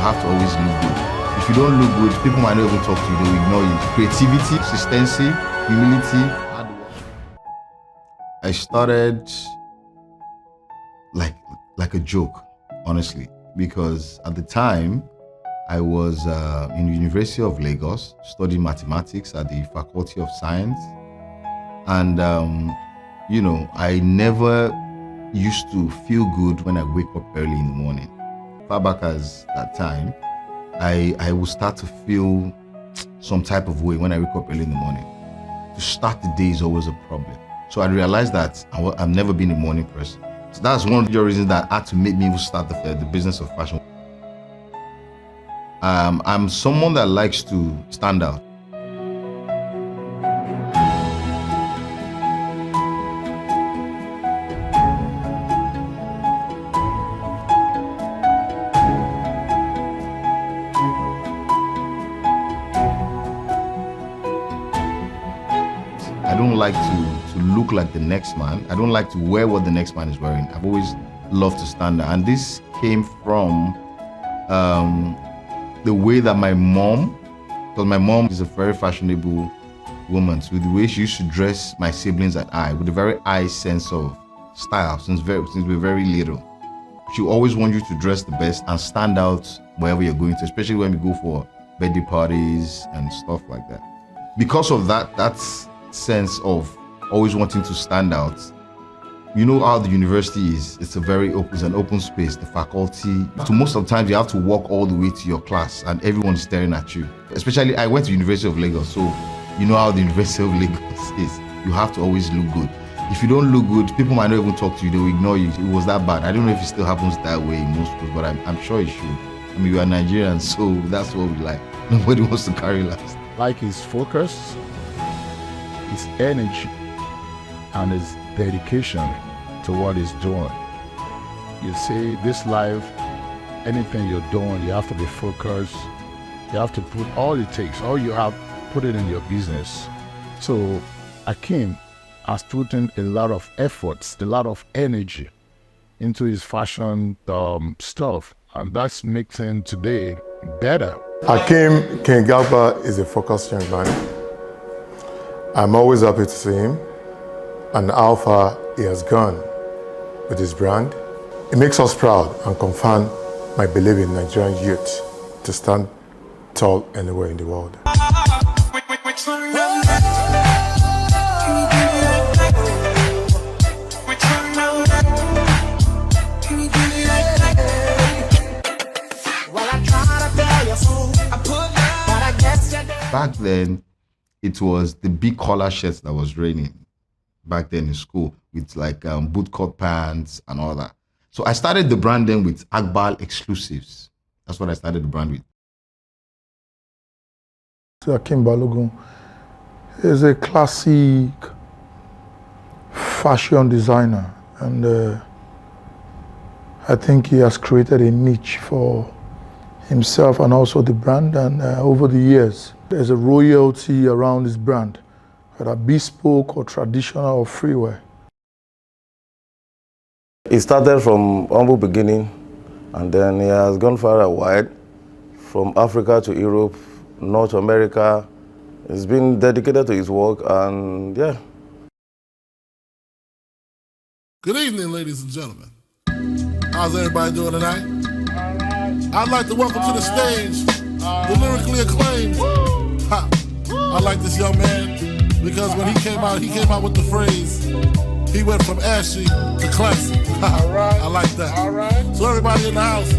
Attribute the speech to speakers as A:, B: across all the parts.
A: have to always look good. If you don't look good, people might not even talk to you, they will ignore you. Creativity, consistency, humility, hard work. I started like a joke, honestly, because at the time I was in the University of Lagos studying mathematics at the Faculty of Science, and I never used to feel good when I wake up early in the morning. Far back as that time, I would start to feel some type of way when I wake up early in the morning. To start the day is always a problem. So I realized that I've never been a morning person. So that's one of the reasons that had to make me even start the business of fashion. I'm someone that likes to stand out. I don't like to look like the next man. I don't like to wear what the next man is wearing. I've always loved to stand out. And this came from the way that my mom, because my mom is a very fashionable woman, so the way she used to dress my siblings and I, with a very high sense of style since we're very little. She always wants you to dress the best and stand out wherever you're going to, especially when we go for birthday parties and stuff like that. Because of that sense of always wanting to stand out, you know how the university is. It's an open space, the faculty. So most of the times you have to walk all the way to your class and everyone's staring at you. Especially, I went to University of Lagos, so you know how the University of Lagos is. You have to always look good. If you don't look good, people might not even talk to you, they will ignore you. It was that bad. I don't know if it still happens that way in most schools, but I'm sure it should. I mean, we are Nigerians, so that's what we like. Nobody wants to carry last.
B: Like his focus, his energy, and his dedication to what he's doing. You see, this life, anything you're doing, you have to be focused. You have to put all it takes, all you have, put it in your business. So Hakeem has put in a lot of efforts, a lot of energy into his fashion stuff, and that's makes him today better.
C: Hakeem King Hakbal is a focused young man. I'm always happy to see him and how far he has gone with his brand. It makes us proud and confirm my belief in Nigerian youth to stand tall anywhere in the world.
A: Back then, it was the big collar shirts that was reigning back then in school, with like bootcut pants and all that. So I started the brand then with Hakbal exclusives. That's what I started the brand with.
D: Hakeem Balogun is a classic fashion designer, and I think he has created a niche for himself and also the brand, and over the years there's a royalty around his brand, whether bespoke or traditional or freewear.
E: He started from humble beginning, and then he has gone far and wide, from Africa to Europe, North America. He's been dedicated to his work, and yeah.
F: Good evening, ladies and gentlemen. How's everybody doing tonight? I'd like to welcome to the stage the lyrically acclaimed. I like this young man because when he came out with the phrase, he went from ashy to classy. I like that. So everybody in the house,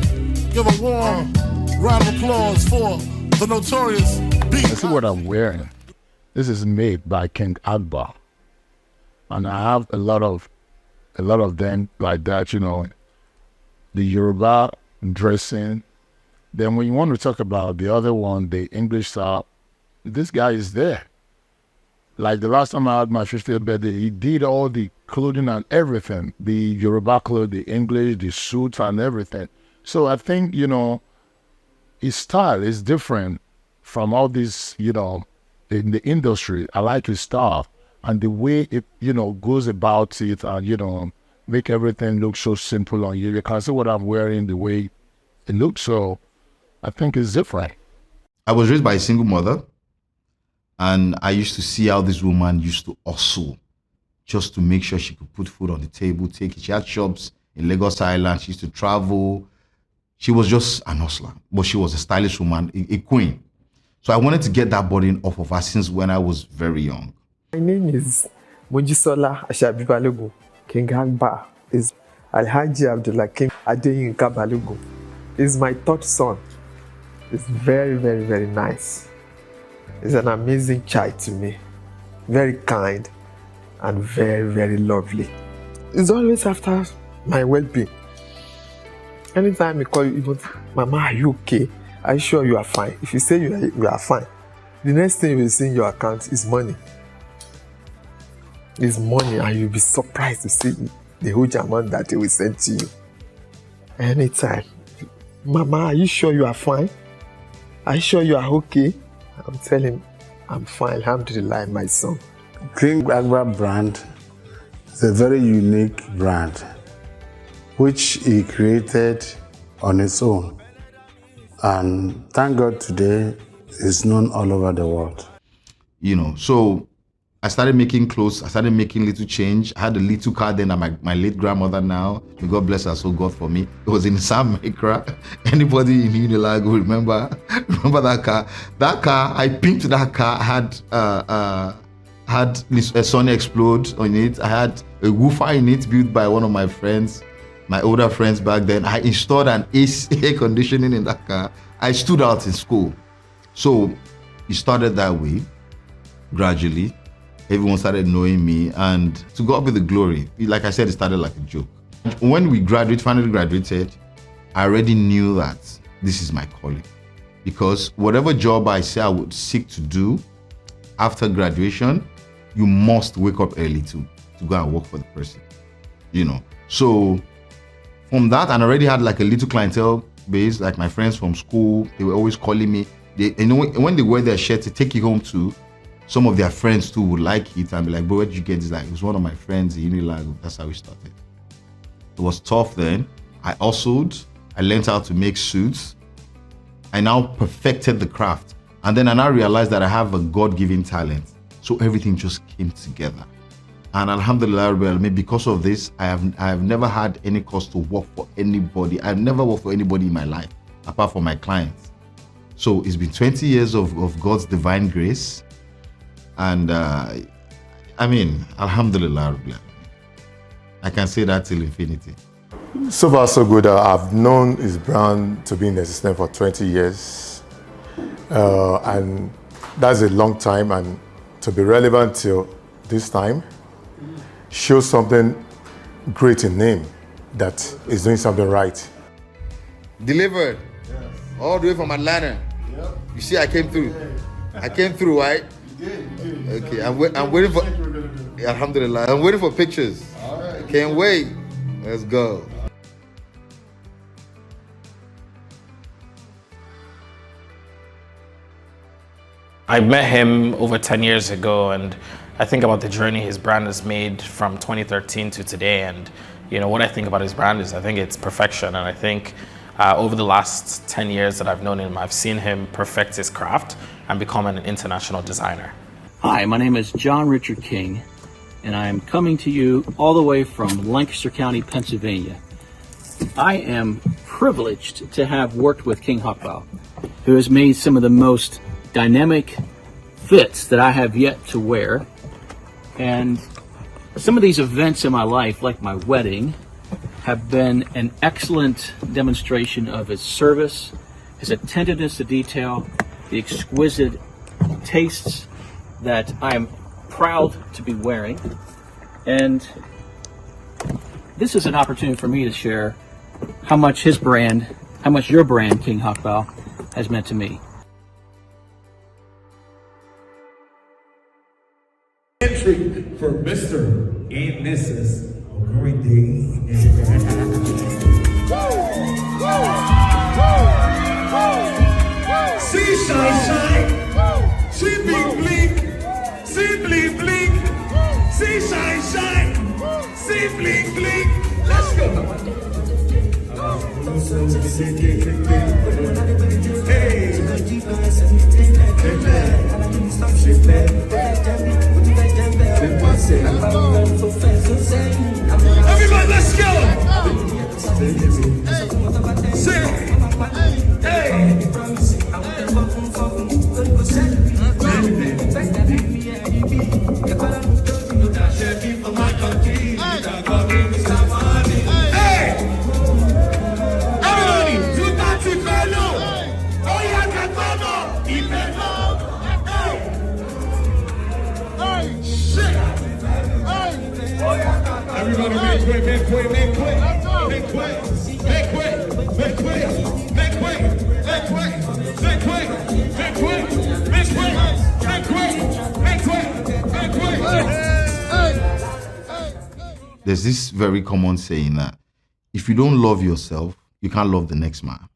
F: give a warm round of applause for the notorious B.
B: This is what I'm wearing. This is made by King Hakbal, and I have a lot of them like that. You know, the Yoruba dressing. Then when you want to talk about the other one, the English style, this guy is there. Like the last time I had my 50th birthday, he did all the clothing and everything. The Yoruba clothes, the English, the suits and everything. So I think, you know, his style is different from all this, you know, in the industry. I like his style and the way it, you know, goes about it and, you know, make everything look so simple on you. You can see what I'm wearing, the way it looks. So I think it's different.
A: I was raised by a single mother, and I used to see how this woman used to hustle just to make sure she could put food on the table, take it. She had shops in Lagos Island. She used to travel. She was just an hustler, but she was a stylish woman, a queen. So I wanted to get that burden off of her since when I was very young.
G: My name is Mojisola Ashabi Balogun. King Hakbal is Alhaji Abdulakim Adeyinka Balogun. He's my third son. He's very, very, very nice. He's an amazing child to me. Very kind and very, very lovely. He's always after my well-being. Anytime he call you, even, Mama, are you okay? Are you sure you are fine? If you say you are fine, the next thing you will see in your account is money. It's money, and you'll be surprised to see the huge amount that he will send to you. Anytime. Mama, are you sure you are fine? Are you sure you are okay? I'm telling him, I'm fine, alhamdulillah, my son.
H: King Hakbal brand is a very unique brand which he created on his own. And thank God today it's known all over the world.
A: You know, so I started making clothes. I started making little change. I had a little car then that my late grandmother now, may God bless her, so God for me. It was in Sam Micra. Anybody in Unilag will remember that car. That car, I pimped that car. I had a Sony Explode on it. I had a woofer in it built by one of my friends, my older friends back then. I installed an AC air conditioning in that car. I stood out in school. So it started that way, gradually. Everyone started knowing me, and to God be the glory. Like I said, it started like a joke. When we finally graduated, I already knew that this is my calling. Because whatever job I say I would seek to do after graduation, you must wake up early to go and work for the person, you know. So from that, and I already had like a little clientele base, like my friends from school, they were always calling me. When they wear their shirt to take you home to, some of their friends too would like it and be like, bro, where did you get this? Like, it was one of my friends in Unilag. That's how we started. It was tough then. I hustled. I learned how to make suits. I now perfected the craft. And then I now realized that I have a God-given talent. So everything just came together. And alhamdulillah, because of this, I have never had any cause to work for anybody. I've never worked for anybody in my life, apart from my clients. So it's been 20 years of God's divine grace. And I mean, alhamdulillah, I can say that till infinity.
C: So far, so good. I've known his brand to be in existence for 20 years. And that's a long time. And to be relevant till this time shows something great in him, that is doing something right.
A: Delivered. Yes. All the way from Atlanta. Yep. You see, I came through. I came through, right? You did. Okay, I'm waiting for. Alhamdulillah, I'm waiting for pictures. All right. Can't wait. Let's go.
I: I met him over 10 years ago, and I think about the journey his brand has made from 2013 to today. And you know what I think about his brand is I think it's perfection. And I think over the last 10 years that I've known him, I've seen him perfect his craft and become an international designer.
J: Hi, my name is John Richard King, and I am coming to you all the way from Lancaster County, Pennsylvania. I am privileged to have worked with King Hakbal, who has made some of the most dynamic fits that I have yet to wear. And some of these events in my life, like my wedding, have been an excellent demonstration of his service, his attentiveness to detail, the exquisite tastes that I am proud to be wearing. And this is an opportunity for me to share how much his brand, how much your brand, King Hakbal, has meant to me.
K: Entry for Mr. and Mrs. O'Grady. See shine shine, see blink blink, see blink blink, see shine shine, see blink blink. Let's go. Everybody, let's go. Say, hey. Hey. Everybody, you got to follow. Oh, yeah, can follow. Hey. Shit. Everybody make way, make way, make way. Make way, make way, make way, make way, make way, make way, make way, make way, make way, make way, make way.
A: There's this very common saying that if you don't love yourself, you can't love the next man.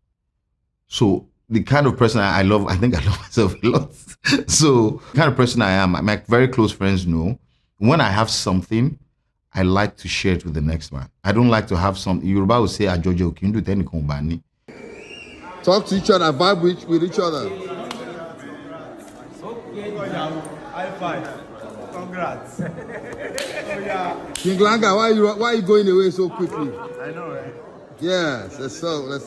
A: So the kind of person I love, I think I love myself a lot. So the kind of person I am, my very close friends know, when I have something, I like to share it with the next man. I don't like to have something. Yoruba will say, Ajojo, can you do anything?
L: Talk to each other, vibe with each other.
K: High five. Congrats.
L: King Langa, why are you going away so quickly?
K: I know, right?
L: Yes, let's go.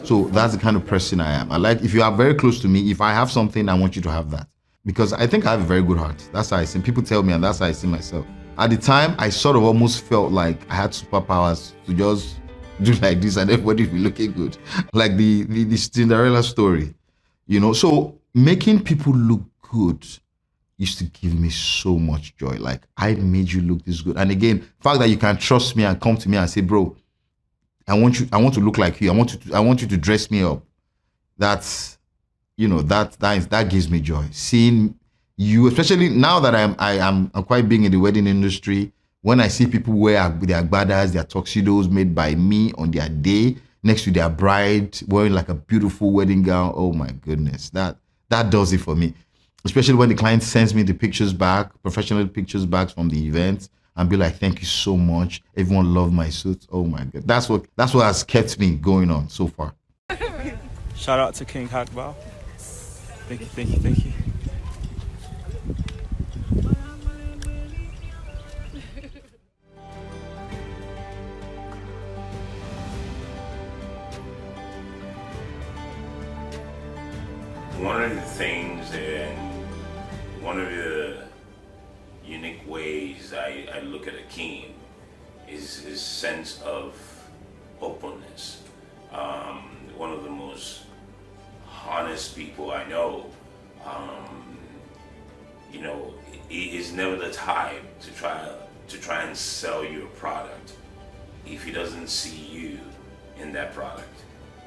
A: So that's the kind of person I am. I like, if you are very close to me, if I have something, I want you to have that. Because I think I have a very good heart. That's how I see. People tell me, and that's how I see myself. At the time, I sort of almost felt like I had superpowers to just do like this and everybody will be looking good. Like the Cinderella story, you know? So making people look good used to give me so much joy. Like, I made you look this good. And again, the fact that you can trust me and come to me and say, bro, I want to look like you. I want you to dress me up. That's, you know, that gives me joy. Seeing you, especially now that I'm quite big in the wedding industry. When I see people wear their agbadas, their tuxedos made by me on their day, next to their bride, wearing like a beautiful wedding gown. Oh my goodness, that does it for me. Especially when the client sends me the pictures back, professional pictures back from the event, and be like, thank you so much. Everyone loved my suit. Oh my God, that's what has kept me going on so far.
M: Shout out to King Hakbal. Thank you.
N: One of the things and one of the unique ways I look at a king is his sense of openness. One of the most honest people I know. You know, he is never the type to try and sell you a product if he doesn't see you in that product.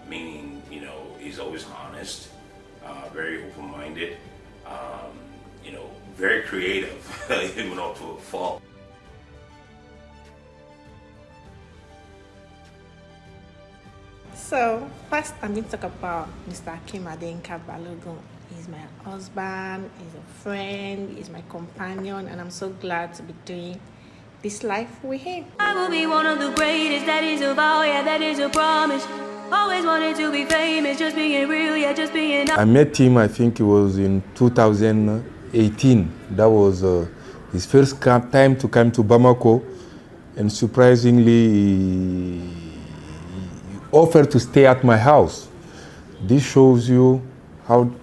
N: Meaning, you know, he's always honest, very open-minded, you know, very creative, even up to a fault.
O: So, first I'm going to talk about Mr. Akim Adenka Balogun. He's my husband, he's a friend, he's my companion, and I'm so glad to be doing this life with him.
P: I will be one of the greatest, that is a vow, yeah, that is a promise. Always wanted to be famous, just being real, yeah, just being...
Q: I met him, I think it was in 2018. That was his first time to come to Bamako, and surprisingly, he offered to stay at my house. This shows you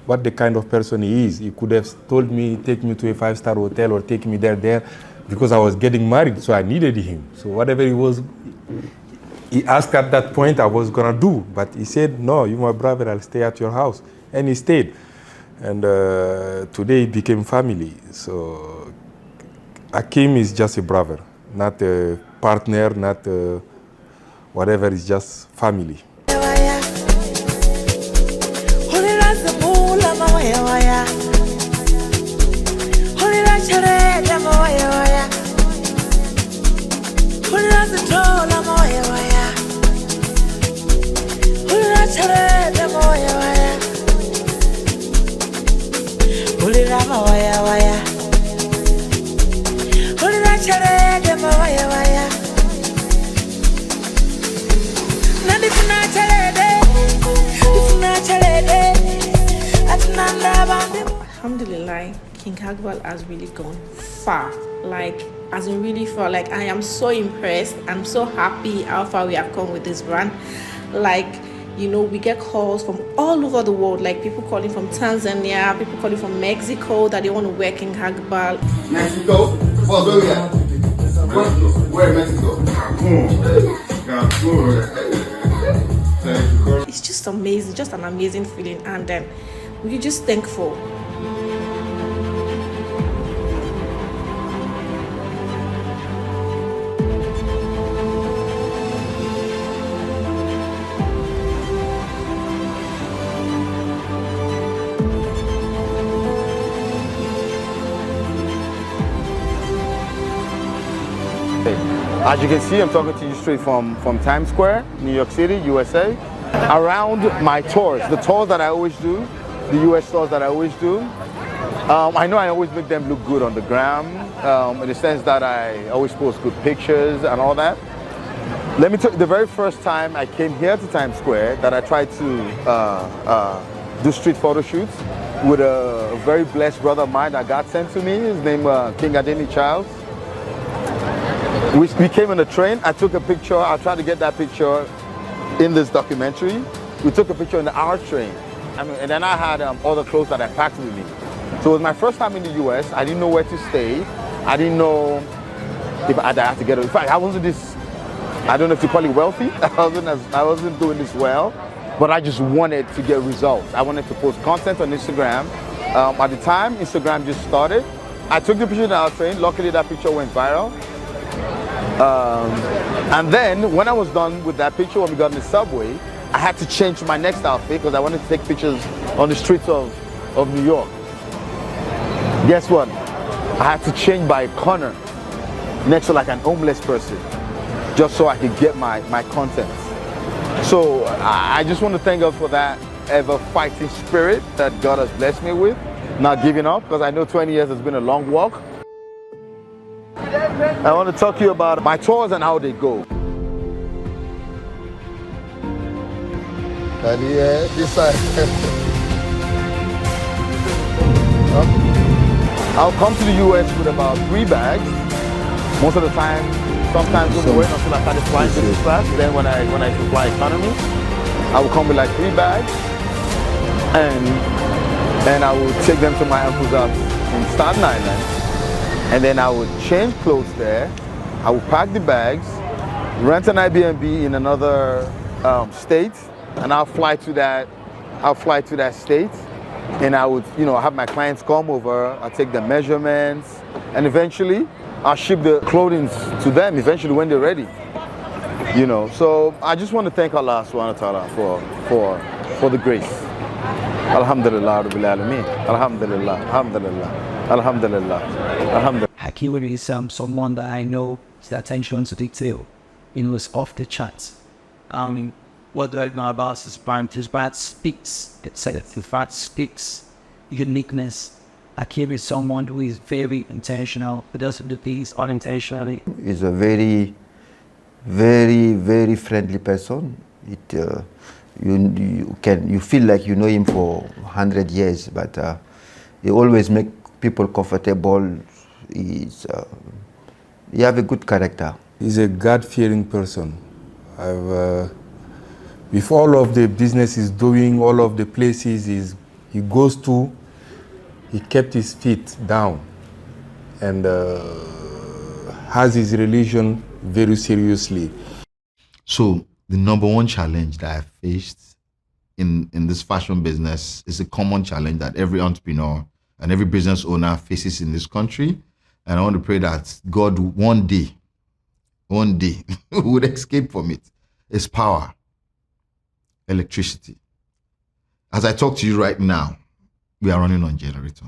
Q: what the kind of person he is. He could have told me, take me to a 5-star hotel or take me there, because I was getting married, so I needed him. So whatever he asked at that point, I was gonna do. But he said, no, you're my brother, I'll stay at your house. And he stayed. And today it became family. So Akim is just a brother, not a partner, not whatever, it's just family.
O: Alhamdulillah, King Hakbal has really gone far. Like, as in really far. Like, I am so impressed. I'm so happy how far we have come with this brand. Like, you know, we get calls from all over the world. Like, people calling from Tanzania, people calling from Mexico that they want to wear King Hakbal.
L: Mexico? Oh, where we at? Where Mexico?
O: It's just amazing, just an amazing feeling, and we're just thankful.
R: As you can see, I'm talking to you straight from Times Square, New York City, USA. Around my tours, the tours that I always do, the US tours that I always do, I know I always make them look good on the gram, in the sense that I always post good pictures and all that. Let me tell you, the very first time I came here to Times Square that I tried to do street photo shoots with a very blessed brother of mine that God sent to me. His name King Adeni Charles. We came on the train. I took a picture. I tried to get that picture in this documentary. We took a picture in the R train. And then I had all the clothes that I packed with me. So it was my first time in the US. I didn't know where to stay. I didn't know if I'd have to get it. In fact, I wasn't this, I don't know if you call it wealthy. I wasn't doing this well, but I just wanted to get results. I wanted to post content on Instagram. At the time, Instagram just started. I took the picture in the R train. Luckily, that picture went viral. And then when I was done with that picture, when we got in the subway, I had to change my next outfit because I wanted to take pictures on the streets of New York. Guess what? I had to change by a corner next to like an homeless person just so I could get my content. So I just want to thank God for that ever fighting spirit that God has blessed me with, not giving up, because I know 20 years has been a long walk. I want to talk to you about my tours and how they go.
L: This side.
R: I'll come to the US with about 3 bags. Most of the time, sometimes we'll wait until I started flying business class. Then when I fly economy, I will come with like 3 bags, and I will take them to my uncle's house in Staten Island. And then I would change clothes there. I would pack the bags, rent an Airbnb in another state, and I'll fly to that state. And I would, have my clients come over. I'll take the measurements, and eventually I'll ship the clothing to them. Eventually, when they're ready, So I just want to thank Allah Subhanahu wa Taala for the grace. Alhamdulillah, Rabbil Alameen. Alhamdulillah, Alhamdulillah, Alhamdulillah, Alhamdulillah.
S: Hakbal is someone that I know his attention to detail. It's off the charts. What do I know about his brand? His brand speaks. The brand speaks uniqueness. Hakbal is someone who is very intentional, who doesn't do things unintentionally.
T: He's a very, very, very friendly person. You feel like you know him for 100 years, but he always make people comfortable. He have a good character.
Q: He's a God-fearing person. With all of the business he's doing, all of the places he goes to, he kept his feet down and has his religion very seriously.
A: So the number one challenge that I faced in this fashion business is a common challenge that every entrepreneur and every business owner faces in this country. And I want to pray that God one day would escape from it. It's power, electricity. As I talk to you right now, we are running on generator.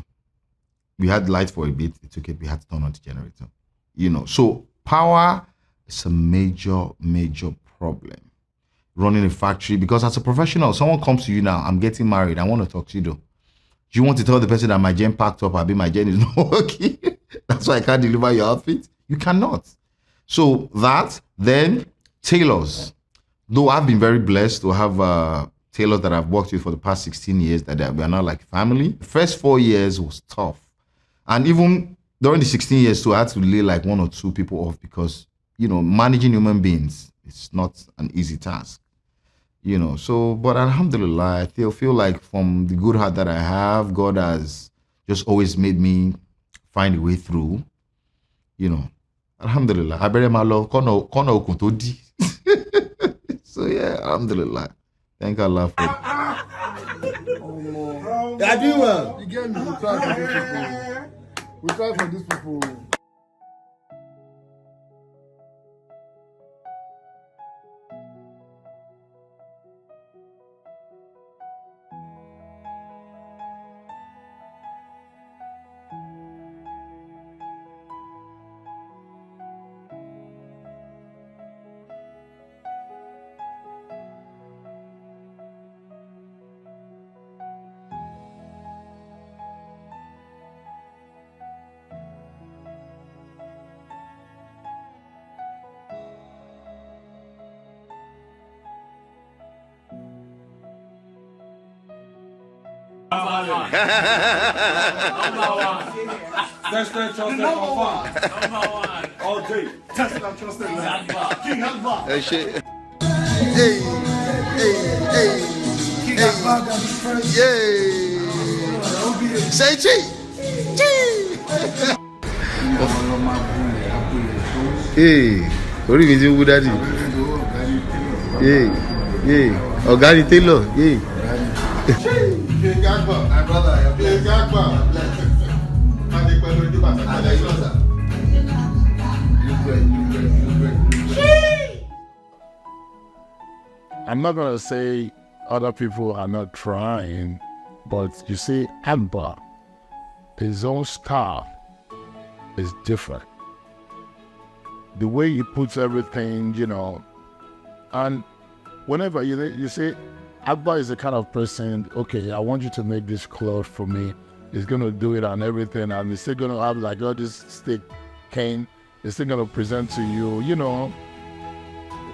A: We had light for a bit, we had to turn on the generator. So power is a major, major problem. Running a factory, because as a professional, someone comes to you now, I'm getting married, I want to talk to you though. Do you want to tell the person that my gen packed up, my gen is not working? That's why I can't deliver your outfit? You cannot. So that, then tailors. Though I've been very blessed to have tailors that I've worked with for the past 16 years that we are now like family. The first 4 years was tough. And even during the 16 years too, I had to lay like 1 or 2 people off because, managing human beings is not an easy task. So, but alhamdulillah, I feel like from the good heart that I have, God has just always made me find a way through. Alhamdulillah. I bury my love. So yeah, alhamdulillah. Thank Allah for it.
L: I do well. You get me? We try for these people. We try for these people.
K: All day. Testing and trusting. King Hakbal.
L: Hey, shit. Hey. King Hakbal got his first. Yay. Say cheese. Hey. What do you mean with daddy? Yeah. Organic Taylor. Yeah.
F: King Hakbal, my brother. King Hakbal.
B: I'm not going to say other people are not trying, but you see, Hakbal, his own style is different. The way he puts everything, and whenever you see, Hakbal is the kind of person, okay, I want you to make this cloth for me. He's going to do it and everything, and he's still going to have like all this stick cane. He's still going to present to you,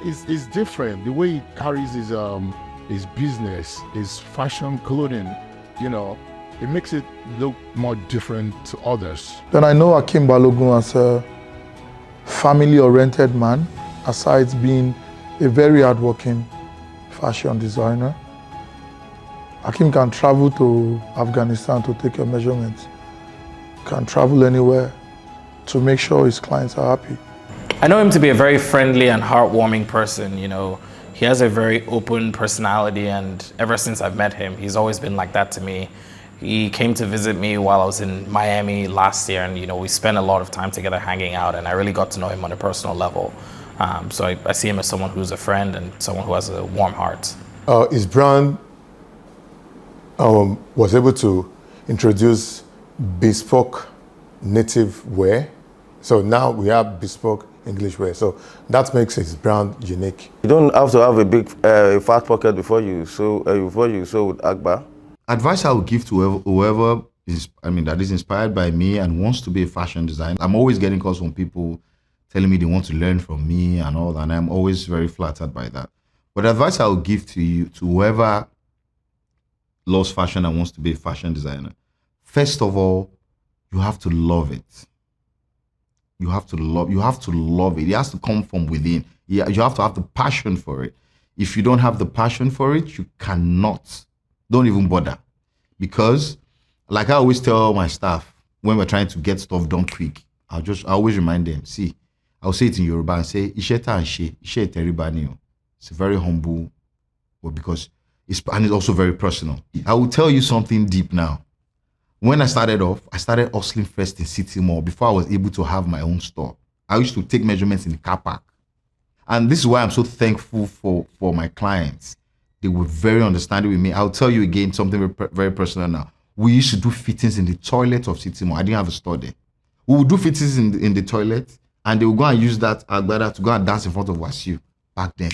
B: It's different. The way he carries his business, his fashion clothing, it makes it look more different to others.
D: Then I know Akim Balogun as a family-oriented man, aside being a very hardworking fashion designer. Akim can travel to Afghanistan to take your measurements, can travel anywhere to make sure his clients are happy.
I: I know him to be a very friendly and heartwarming person. He has a very open personality, and ever since I've met him, he's always been like that to me. He came to visit me while I was in Miami last year, and we spent a lot of time together hanging out, and I really got to know him on a personal level. So I see him as someone who's a friend and someone who has a warm heart.
C: His brand was able to introduce bespoke native wear. So now we have bespoke English wear. So that makes his brand unique.
E: You don't have to have a big fat pocket before you sew with Hakbal.
A: Advice I would give to whoever that is inspired by me and wants to be a fashion designer. I'm always getting calls from people telling me they want to learn from me and all that, and I'm always very flattered by that. But the advice I would give to whoever loves fashion and wants to be a fashion designer, first of all, you have to love it. You have to love it. It has to come from within. You have to have the passion for it. If you don't have the passion for it, you cannot. Don't even bother. Because, like I always tell my staff, when we're trying to get stuff done quick, I always remind them, see, I'll say it in Yoruba and say, Isheta and she, Ishe teribani. It's a very humble, because it's also very personal. I will tell you something deep now. When I started off, I started hustling first in City Mall before I was able to have my own store. I used to take measurements in the car park. And this is why I'm so thankful for my clients. They were very understanding with me. I'll tell you again something very, very personal now. We used to do fittings in the toilet of City Mall. I didn't have a store there. We would do fittings in the toilet, and they would go and use that agbada to go and dance in front of Wasiu back then.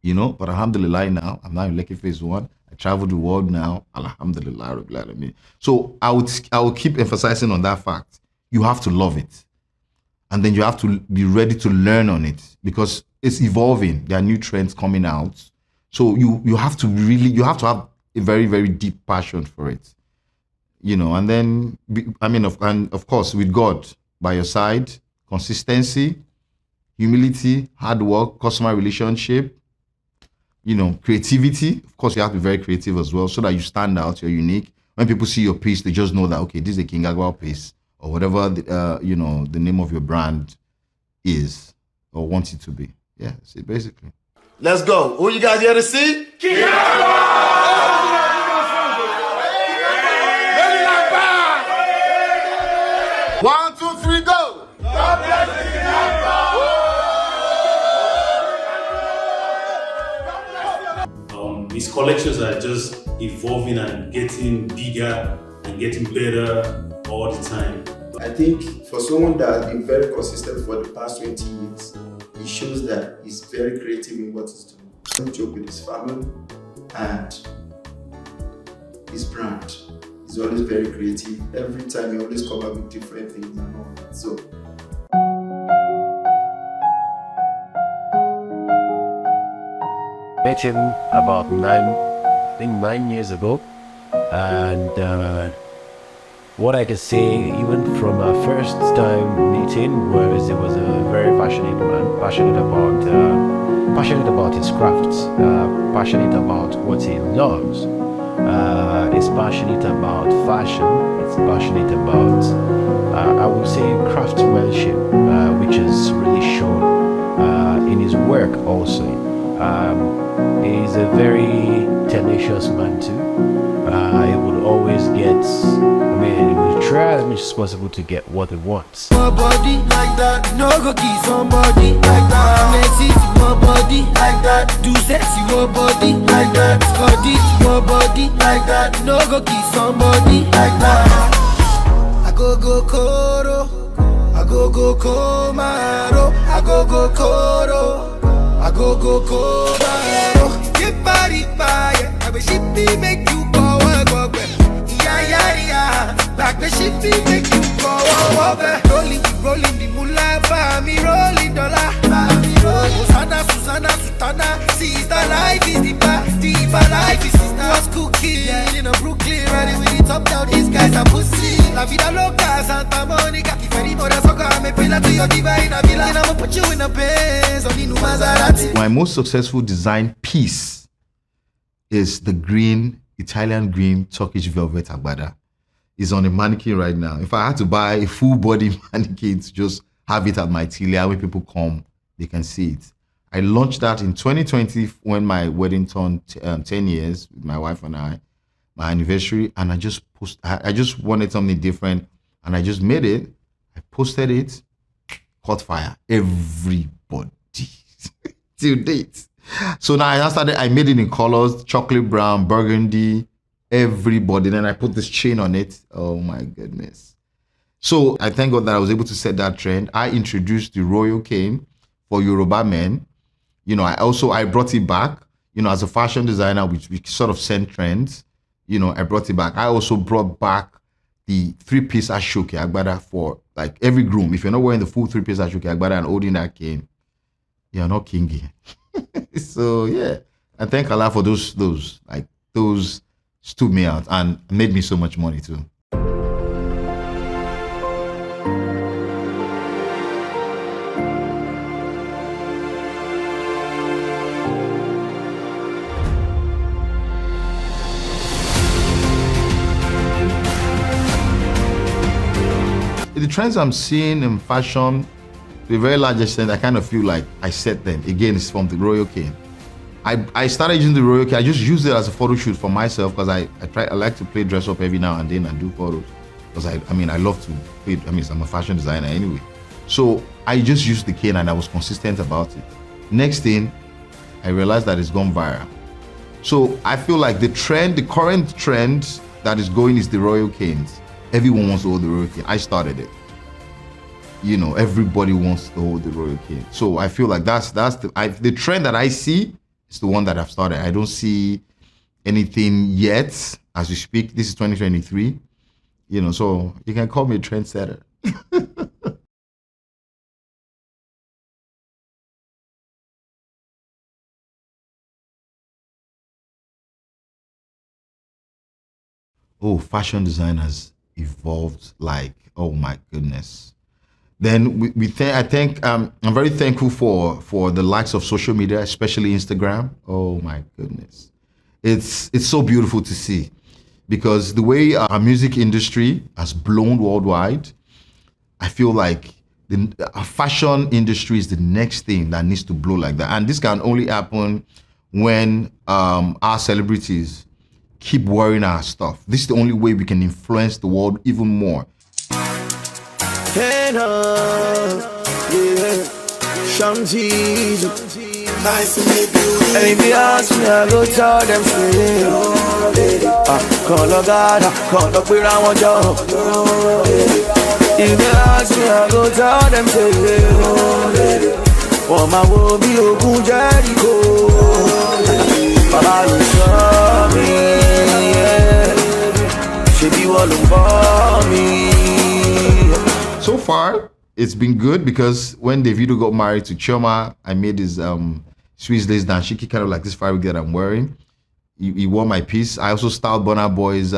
A: But alhamdulillah now, I'm now in Lekki Phase 1. I travel the world now, alhamdulillah, Rabbil Alameen. So I will keep emphasizing on that fact. You have to love it. And then you have to be ready to learn on it because it's evolving. There are new trends coming out. So you have to have a very, very deep passion for it. And then, and of course, with God by your side, consistency, humility, hard work, customer relationship, creativity. Of course, you have to be very creative as well so that you stand out, you're unique. When people see your piece, they just know that, okay, this is a King Hakbal piece or whatever, the name of your brand is or wants it to be. Yeah, that's it, basically.
K: Let's go. Who you guys here to see? King
F: One, two, three, go! God bless King
U: His collections are just evolving and getting bigger and getting better all the time.
V: I think for someone that has been very consistent for the past 20 years, it shows that he's very creative in what he's doing. He joke with his family and his brand. He's always very creative. Every time he always come up with different things and all that. So
W: met him about 9 years ago, and what I can say, even from our first time meeting, whereas he was a very passionate man, passionate about his crafts, passionate about what he loves. He's passionate about fashion. He's passionate about, I would say, craftsmanship, which is really shown in his work also. He's a very tenacious man too. He would always get, he will try as much as possible to get what he wants.
K: My body like that, no go kiss somebody like that. Next it, my body like that, do sexy, my body like that. Cut it, my body like that, no go kiss somebody like that. I go koro, I go komaro, I go koro, I go komaro. Get body fire, I wish it be make you go work. Yeah. Back the shit be make you go over. Rolling the moolah, for me rolling dollar. Susanna, Sultana, sister life is deeper life is sister. Was cooking in a Brooklyn, riding with it up down. These guys are pussy. La vida loca, Santa Monica. If any more soccer, me pila to your diva in a villa. And I'ma put you in a Benz on the new Maserati.
A: My most successful design piece is the Italian green Turkish velvet agbada. It's on a mannequin right now. If I had to buy a full body mannequin to just have it at my Tilia, when people come, they can see it. I launched that in 2020 when my wedding turned 10 years with my wife and I, my anniversary, and I just wanted something different, and I just made it. I posted it, caught fire. Everybody till date. So now I made it in colors, chocolate brown, burgundy, everybody. Then I put this chain on it. Oh my goodness. So I thank God that I was able to set that trend. I introduced the royal cane for Yoruba men. I brought it back, as a fashion designer, which we sort of send trends, I brought it back. I also brought back the 3-piece Ashoke Agbada for like every groom. If you're not wearing the full 3-piece Ashoke Agbada and holding that cane, you're not kingy. So yeah, I thank Allah for those stood me out and made me so much money too. The trends I'm seeing in fashion, to a very large extent, I kind of feel like I set them. Again, it's from the royal cane. I started using the royal cane. I just used it as a photo shoot for myself because I like to play dress up every now and then and do photos. Because I love to play. I'm a fashion designer anyway. So I just used the cane and I was consistent about it. Next thing, I realized that it's gone viral. So I feel like the current trend that is going is the royal canes. Everyone wants to hold the royal cane. I started it. Everybody wants to hold the royal cane. So I feel like that's the trend that I see is the one that I've started. I don't see anything yet as we speak. This is 2023. So you can call me a trendsetter. oh, fashion design has evolved like, oh my goodness. Then I think I'm very thankful for the likes of social media, especially Instagram. Oh my goodness, it's so beautiful to see, because the way our music industry has blown worldwide, I feel like our fashion industry is the next thing that needs to blow like that, and this can only happen when our celebrities keep wearing our stuff. This is the only way we can influence the world even more.
K: Hey, yeah, Shanti. Nice to meet you. And if you ask me, I go tell them straight. Call a God, call up where I want you. If you ask me, I go tell them straight. Oh, my will be a good Jericho. Baba, you saw me, yeah. She be all over me.
A: So far, it's been good, because when Davido got married to Chioma, I made his Swiss lace dashiki, kind of like this fabric that I'm wearing. He wore my piece. I also styled Burna Boy's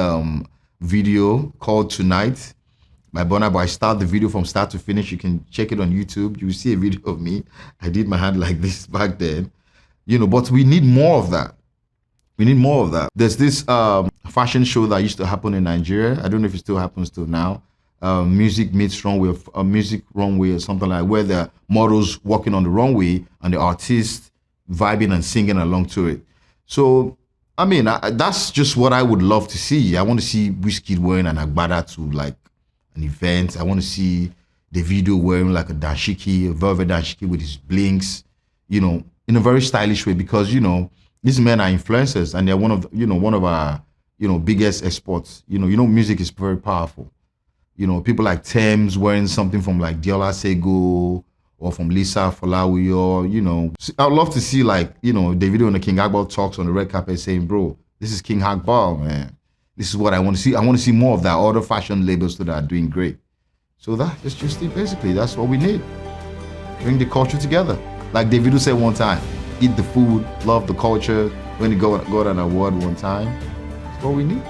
A: video called Tonight. My Burna Boy, I styled the video from start to finish. You can check it on YouTube. You will see a video of me. I did my hand like this back then. You know, but we need more of that. We need more of that. There's this fashion show that used to happen in Nigeria. I don't know if it still happens till now. Music meets runway, music runway or something like, where the models walking on the runway and the artists vibing and singing along to it. So, I mean, that's just what I would love to see. I want to see Wizkid wearing an agbada to like an event. I want to see Davido wearing like a dashiki, a velvet dashiki with his blinks, you know, in a very stylish way, because, you know, these men are influencers and they're one of our, you know, biggest exports. You know, music is very powerful. You know, people like Thames wearing something from like Diola Sego or from Lisa Folawi, or, you know, I'd love to see like, you know, Davido and the King Hakbal talks on the red carpet saying, bro, this is King Hakbal, man. This is what I want to see. I want to see more of that. Other fashion labels that are doing great. So that is just it, basically. That's what we need. Bring the culture together. Like Davido said one time, eat the food, love the culture. When he got an award one time, that's what we need.